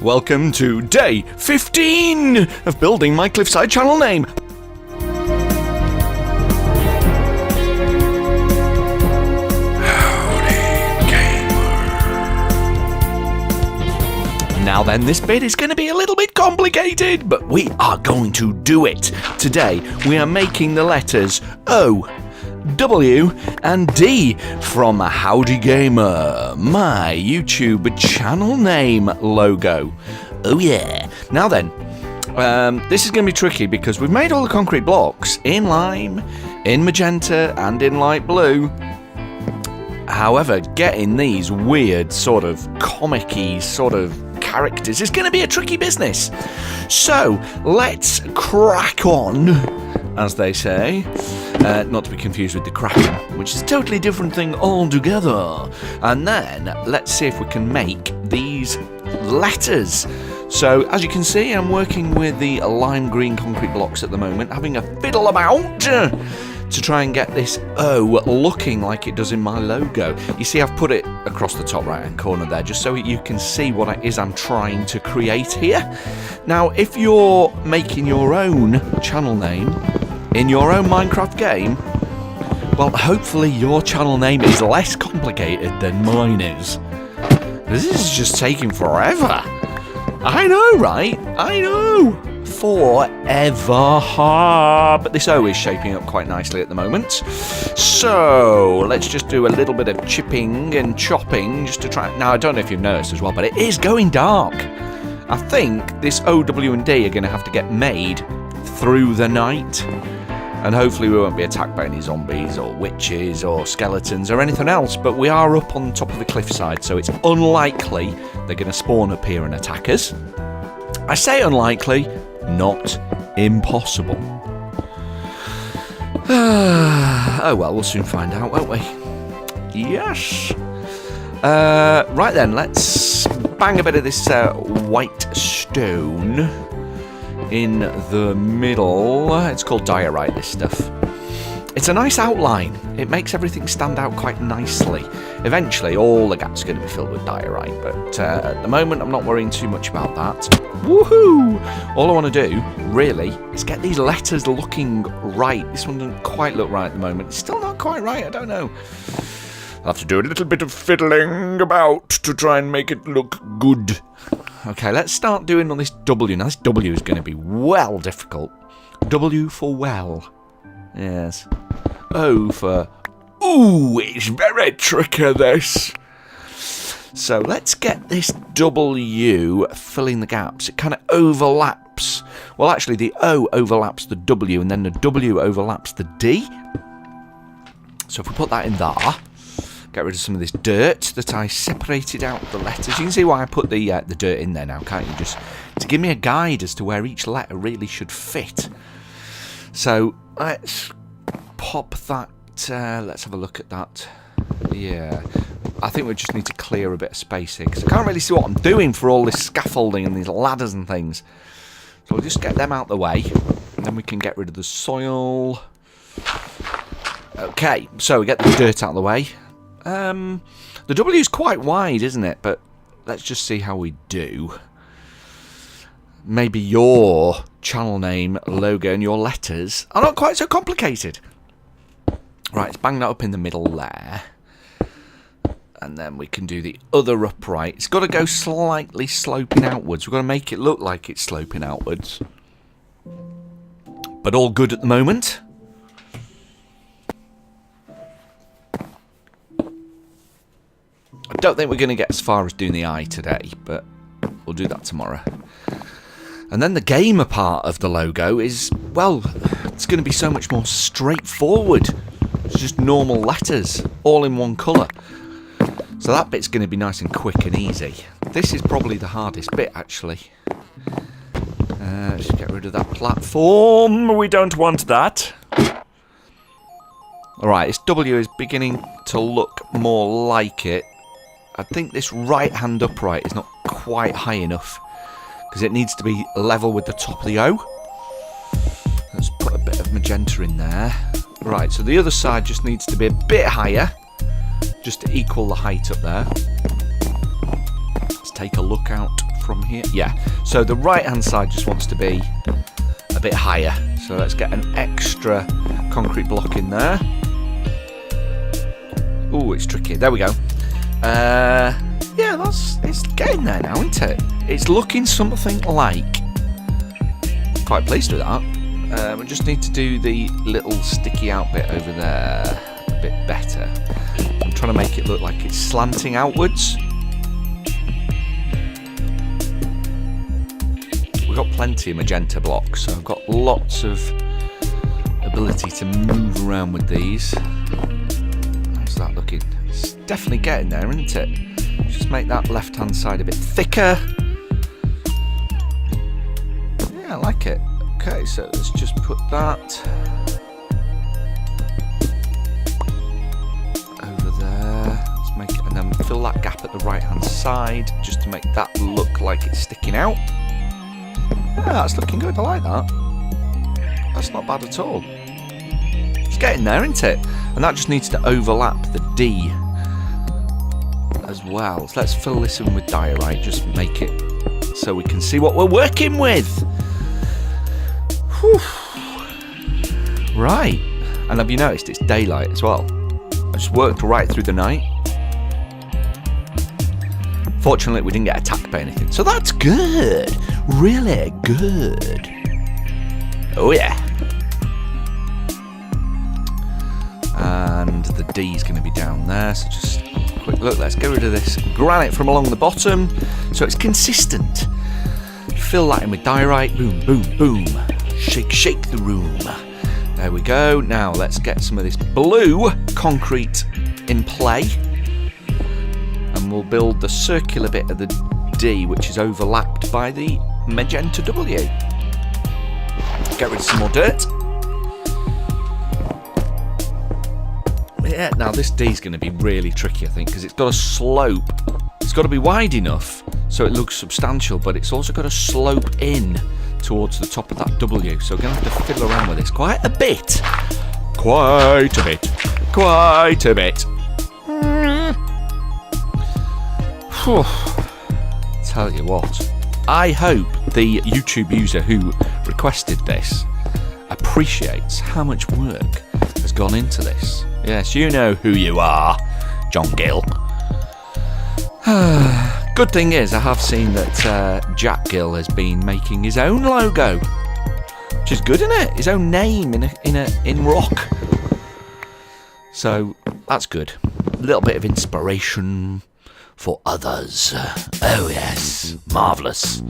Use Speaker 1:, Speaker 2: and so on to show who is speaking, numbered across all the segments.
Speaker 1: Welcome to day 15 of building my Cliffside channel name. Now then, this bit is going to be a little bit complicated, but we are going to do it. Today, we are making the letters O, W, and D from HowdiGamer, my YouTube channel name logo. Oh yeah. Now then, this is going to be tricky because we've made all the concrete blocks in lime, in magenta, and in light blue. However, getting these weird sort of comic-y sort of characters is going to be a tricky business. So let's crack on, as they say. Not to be confused with the Kraken, which is a totally different thing altogether. And then let's see if we can make these letters. So as you can see, I'm working with the lime green concrete blocks at the moment, having a fiddle about to try and get this O looking like it does in my logo. You see, I've put it across the top right hand corner there just so you can see what it is I'm trying to create here. Now, if you're making your own channel name in your own Minecraft game, well, hopefully your channel name is less complicated than mine is. This is just taking forever. I know, right? I know. Forever. But this O is shaping up quite nicely at the moment. So let's just do a little bit of chipping and chopping just to try. Now, I don't know if you've noticed as well, but it is going dark. I think this O, W, and D are going to have to get made through the night. And hopefully we won't be attacked by any zombies or witches or skeletons or anything else. But we are up on top of the cliffside, so it's unlikely they're going to spawn up here and attack us. I say unlikely, not impossible. Oh well, we'll soon find out, won't we? Yes. Right then, let's bang a bit of this white stone in the middle. It's called diorite, this stuff. It's a nice outline. It makes everything stand out quite nicely. Eventually, all the gaps are going to be filled with diorite, but at the moment, I'm not worrying too much about that. Woohoo! All I want to do, really, is get these letters looking right. This one doesn't quite look right at the moment. It's still not quite right, I don't know. I'll have to do a little bit of fiddling about to try and make it look good. Okay, let's start doing on this W. Now, this W is going to be well difficult. W for well. Yes. O for ooh, it's very tricky, this. So let's get this W filling the gaps. It kind of overlaps. Well, actually, the O overlaps the W, and then the W overlaps the D. So if we put that in there, get rid of some of this dirt that I separated out the letters. You can see why I put the dirt in there now, can't you? Just to give me a guide as to where each letter really should fit. So let's pop that. Let's have a look at that. Yeah, I think we just need to clear a bit of space here because I can't really see what I'm doing for all this scaffolding and these ladders and things. So we'll just get them out the way, and then we can get rid of the soil. Okay, so we get the dirt out of the way. The W is quite wide, isn't it? But let's just see how we do. Maybe your channel name, logo, and your letters are not quite so complicated. Right, let's bang that up in the middle there. And then we can do the other upright. It's got to go slightly sloping outwards. We've got to make it look like it's sloping outwards. But all good at the moment. I don't think we're going to get as far as doing the eye today, but we'll do that tomorrow. And then the gamer part of the logo is, well, it's going to be so much more straightforward. It's just normal letters, all in one colour. So that bit's going to be nice and quick and easy. This is probably the hardest bit, actually. Just get rid of that platform. We don't want that. Alright, this W is beginning to look more like it. I think this right-hand upright is not quite high enough because it needs to be level with the top of the O. Let's put a bit of magenta in there. Right, so the other side just needs to be a bit higher, just to equal the height up there. Let's take a look out from here. Yeah, so the right-hand side just wants to be a bit higher. So let's get an extra concrete block in there. Oh, it's tricky. There we go. Yeah, it's getting there now, isn't it? It's looking something like. Quite pleased with that. We just need to do the little sticky out bit over there a bit better. I'm trying to make it look like it's slanting outwards. We've got plenty of magenta blocks, so I've got lots of ability to move around with these. How's that looking? It's definitely getting there, isn't it? Just make that left-hand side a bit thicker. Yeah, I like it. Okay, so let's just put that over there. Let's make it, and then fill that gap at the right-hand side, just to make that look like it's sticking out. Yeah, that's looking good. I like that. That's not bad at all. It's getting there, isn't it? And that just needs to overlap the D as well. So let's fill this in with diorite. Just make it so we can see what we're working with. Whew. Right. And have you noticed it's daylight as well? I just worked right through the night. Fortunately, we didn't get attacked by anything. So that's good. Really good. Oh, yeah. And the D's going to be down there. So just have a quick look. Let's get rid of this granite from along the bottom so it's consistent. Fill that in with diorite. Boom, boom, boom. Shake, shake the room. There we go. Now let's get some of this blue concrete in play. And we'll build the circular bit of the D, which is overlapped by the magenta W. Get rid of some more dirt. Yeah, now this D is going to be really tricky, I think, because it's got a slope. It's got to be wide enough so it looks substantial, but it's also got to slope in towards the top of that W. So we're going to have to fiddle around with this quite a bit. Quite a bit. Quite a bit. Whew. Tell you what, I hope the YouTube user who requested this appreciates how much work has gone into this. Yes, you know who you are, John Gill. Good thing is, I have seen that Jack Gill has been making his own logo, which is good, isn't it? His own name in rock. So that's good. A little bit of inspiration for others. Oh yes, marvellous.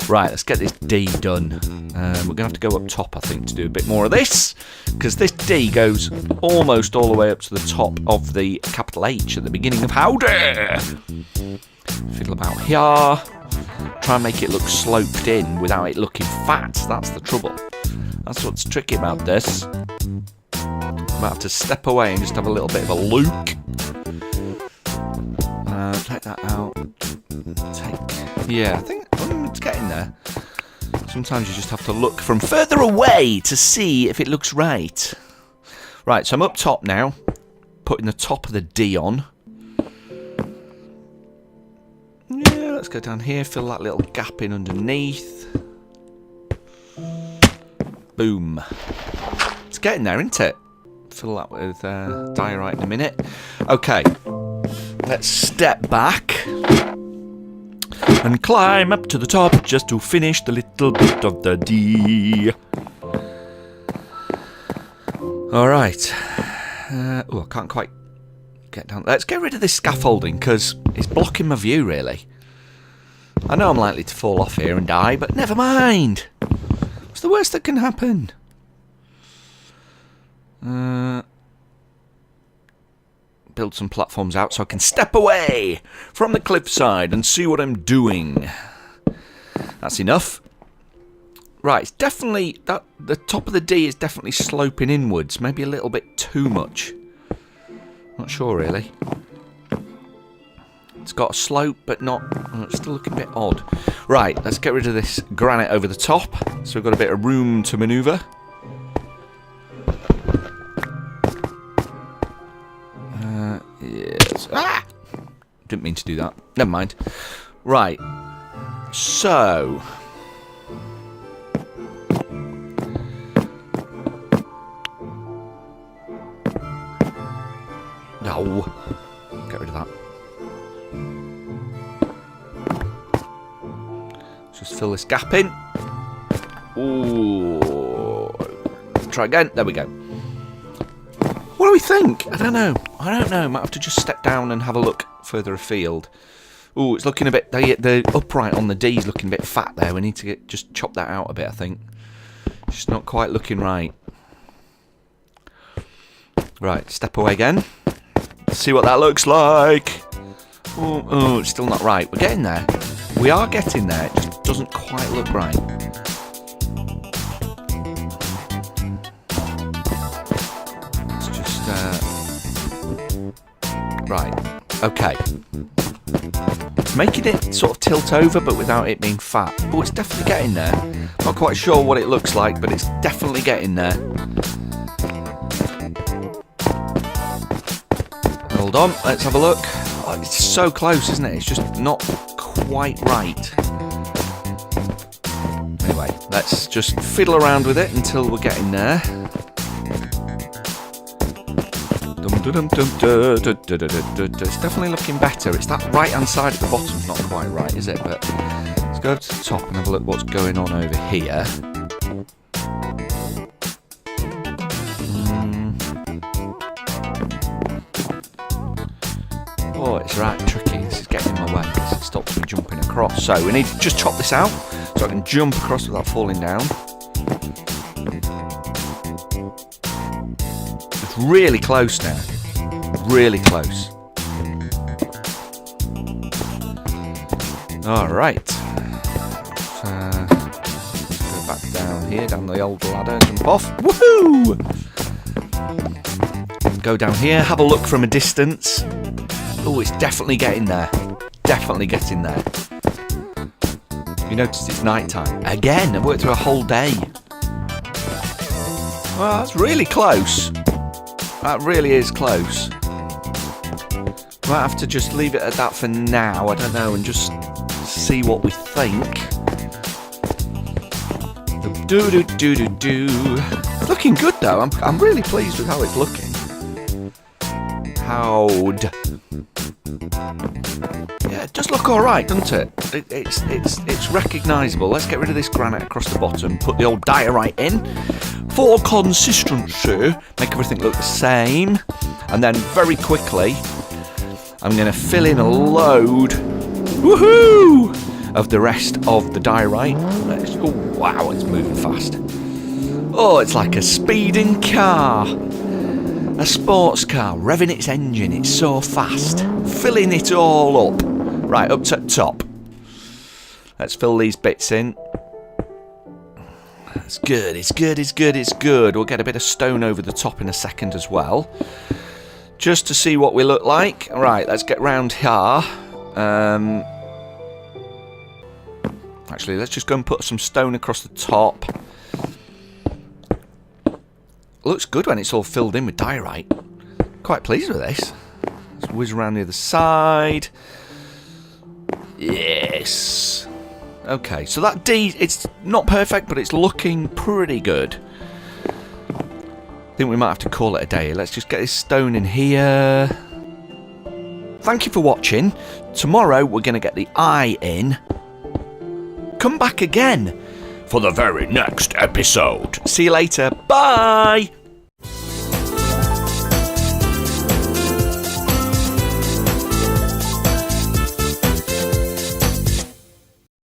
Speaker 1: Right, let's get this D done. We're going to have to go up top, I think, to do a bit more of this, because this D goes almost all the way up to the top of the capital H at the beginning of Howdy. Fiddle about here. Try and make it look sloped in without it looking fat. That's the trouble. That's what's tricky about this. I might have to step away and just have a little bit of a look. Take that out. Yeah, I think it's getting there. Sometimes you just have to look from further away to see if it looks right. Right, so I'm up top now, putting the top of the D on. Yeah, let's go down here, fill that little gap in underneath. Boom. It's getting there, isn't it? Fill that with diorite in a minute. Okay. Let's step back and climb up to the top just to finish the little bit of the D. Alright. Oh, I can't quite get down. Let's get rid of this scaffolding because it's blocking my view, really. I know I'm likely to fall off here and die, but never mind. What's the worst that can happen? Build some platforms out so I can step away from the cliffside and see what I'm doing. That's enough. Right, it's definitely that the top of the D is definitely sloping inwards, maybe a little bit too much. Not sure really. It's got a slope, but not. It's still looking a bit odd. Right, let's get rid of this granite over the top, so we've got a bit of room to manoeuvre. Yes. Ah! Didn't mean to do that. Never mind. Right. So... No. Get rid of that. Just fill this gap in. Ooh. Try again. There we go. What do we think? I don't know. Might have to just step down and have a look further afield. Ooh, it's looking a bit... The upright on the D is looking a bit fat there. We need to just chop that out a bit, I think. It's just not quite looking right. Right, step away again. See what that looks like. Oh, it's still not right. We're getting there. We are getting there. It just doesn't quite look right. Let's just... Right. Okay. Making it sort of tilt over, but without it being fat. Oh, it's definitely getting there. Not quite sure what it looks like, but it's definitely getting there. Hold on, let's have a look. Oh, it's so close, isn't it? It's just not quite right. Anyway, let's just fiddle around with it until we're getting there. It's definitely looking better. It's that right-hand side at the bottom's not quite right, is it? But let's go up to the top and have a look what's going on over here. Oh, it's right tricky. This is getting in my way. It stops me jumping across. So we need to just chop this out so I can jump across without falling down. It's really close now. Really close. Alright. Go back down here, down the old ladder, jump off. Woohoo! Go down here, have a look from a distance. Oh, it's definitely getting there. Definitely getting there. You notice it's night time. Again, I've worked through a whole day. Well, that's really close. That really is close. Might have to just leave it at that for now, I don't know, and just see what we think. It's looking good though, I'm really pleased with how it's looking. Yeah, it does look alright, doesn't it? It's recognisable. Let's get rid of this granite across the bottom, put the old diorite in for consistency, make everything look the same, and then very quickly I'm going to fill in a load, woohoo, of the rest of the diorite. Oh wow, it's moving fast. Oh, it's like a speeding car. A sports car, revving its engine, it's so fast. Filling it all up. Right, up to the top. Let's fill these bits in. It's good, it's good, it's good, it's good. We'll get a bit of stone over the top in a second as well. Just to see what we look like. Right, let's get round here. Actually, let's just go and put some stone across the top. Looks good when it's all filled in with diorite. Quite pleased with this. Let's whiz around the other side. Yes. Okay, so that D, it's not perfect, but it's looking pretty good. I think we might have to call it a day. Let's just get this stone in here. Thank you for watching. Tomorrow we're going to get the eye in. Come back again for the very next episode. See you later. Bye.